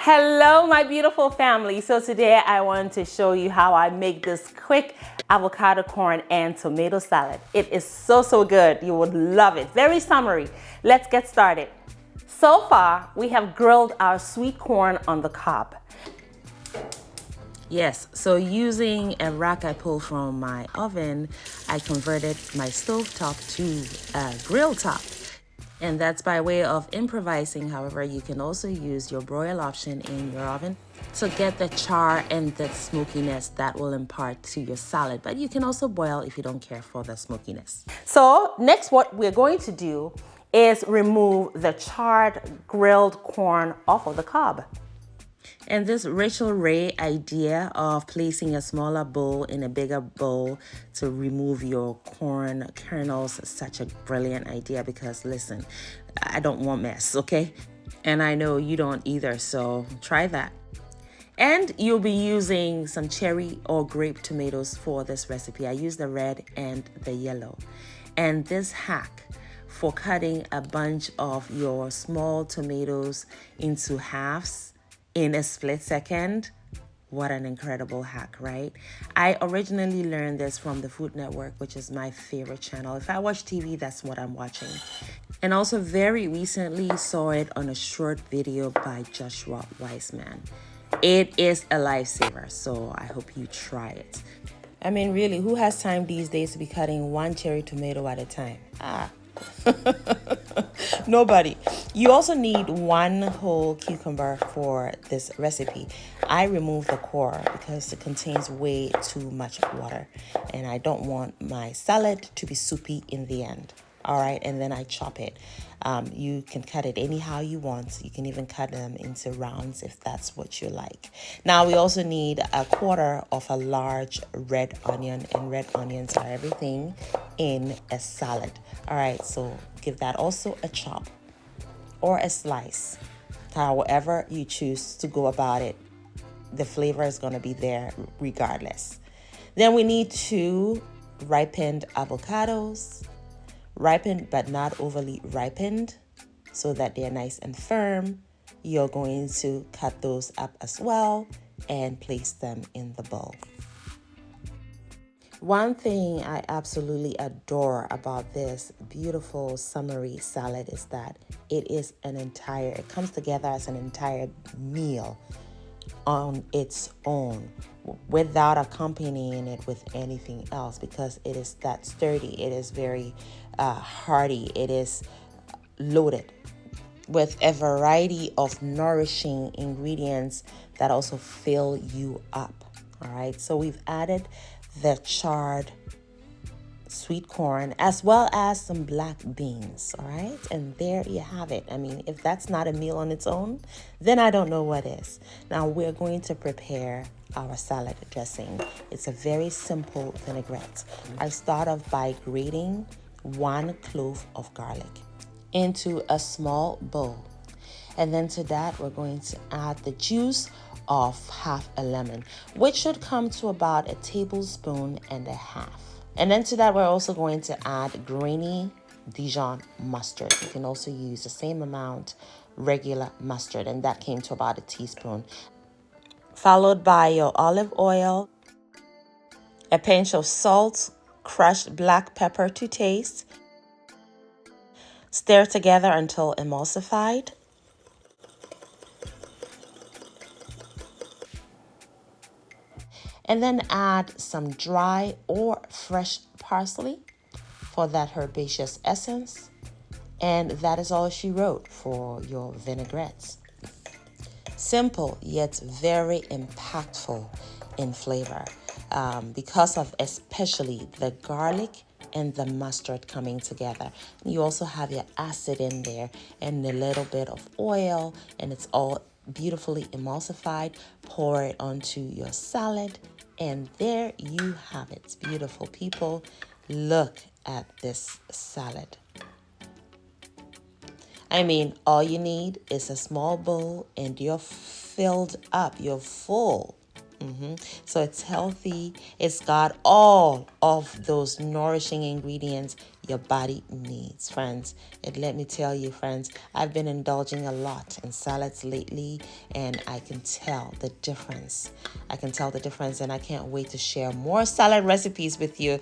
Hello, my beautiful family. So today I want to show you how I make this quick avocado corn and tomato salad. It is so good. You would love it. Very summery. Let's get started. So far, we have grilled our sweet corn on the cob. Yes, so using a rack I pulled from my oven, I converted my stove top to a grill top. And that's by way of improvising. However, you can also use your broil option in your oven to get the char and the smokiness that will impart to your salad. But you can also boil if you don't care for the smokiness. So next, what we're going to do is remove the charred grilled corn off of the cob. And this Rachel Ray idea of placing a smaller bowl in a bigger bowl to remove your corn kernels is such a brilliant idea because listen, I don't want mess, okay? And I know you don't either, so try that. And you'll be using some cherry or grape tomatoes for this recipe. I use the red and the yellow. And this hack for cutting a bunch of your small tomatoes into halves in a split second. What an incredible hack, right? I originally learned this from the Food Network, which is my favorite channel. If I watch TV, that's what I'm watching. And also very recently saw it on a short video by Joshua Weissman. It is a lifesaver, so I hope you try it. I mean, really, who has time these days to be cutting one cherry tomato at a time? Nobody. You also need one whole cucumber for this recipe. I remove the core because it contains way too much water and I don't want my salad to be soupy in the end. All right, and then I chop it. You can cut it anyhow you want. You can even cut them into rounds if that's what you like. Now we also need a quarter of a large red onion, and red onions are everything in a salad. All right, so give that also a chop or a slice. However you choose to go about it, the flavor is going to be there regardless. Then we need 2 ripened avocados. Ripened but not overly ripened so that they're nice and firm. You're going to cut those up as well and place them in the bowl. One thing I absolutely adore about this beautiful summery salad is that it comes together as an entire meal on its own without accompanying it with anything else because it is that sturdy. It is very hearty. It is loaded with a variety of nourishing ingredients that also fill you up. All right, so we've added the charred sweet corn as well as some black beans. All right, and there you have it. I mean, if that's not a meal on its own, then I don't know what is. Now we're going to prepare our salad dressing. It's a very simple vinaigrette. I start off by grating 1 clove of garlic into a small bowl, and then to that we're going to add the juice of half a lemon, which should come to about 1.5 tablespoons. And then to that, we're also going to add grainy Dijon mustard. You can also use the same amount regular mustard, and that came to about 1 teaspoon. Followed by your olive oil, a pinch of salt, crushed black pepper to taste. Stir together until emulsified. And then add some dry or fresh parsley for that herbaceous essence. And that is all she wrote for your vinaigrettes. Simple yet very impactful in flavor because of especially the garlic and the mustard coming together. You also have your acid in there and a little bit of oil, and it's all beautifully emulsified. Pour it onto your salad, and there you have it. Beautiful people, look at this salad. I mean, all you need is a small bowl and you're filled up, you're full. So it's healthy. It's got all of those nourishing ingredients your body needs, friends. And let me tell you, friends, I've been indulging a lot in salads lately, and I can tell the difference. And I can't wait to share more salad recipes with you.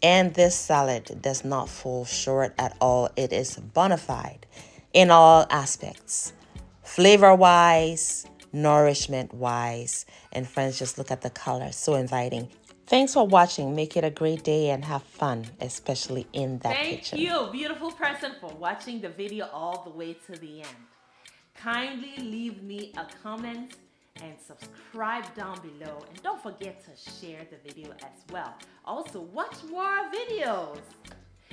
And this salad does not fall short at all. It is bona fide in all aspects, flavor wise, nourishment wise. And friends, just look at the color, so inviting. Thanks for watching. Make it a great day and have fun, especially in that kitchen. Thank you, beautiful person, for watching the video all the way to the end. Kindly leave me a comment and subscribe down below, and don't forget to share the video as well. Also, watch more videos.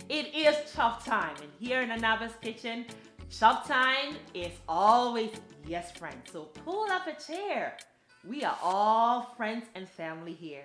It is chop time, and here in Anava's kitchen, chop time is always yes, friends. So pull up a chair. We are all friends and family here.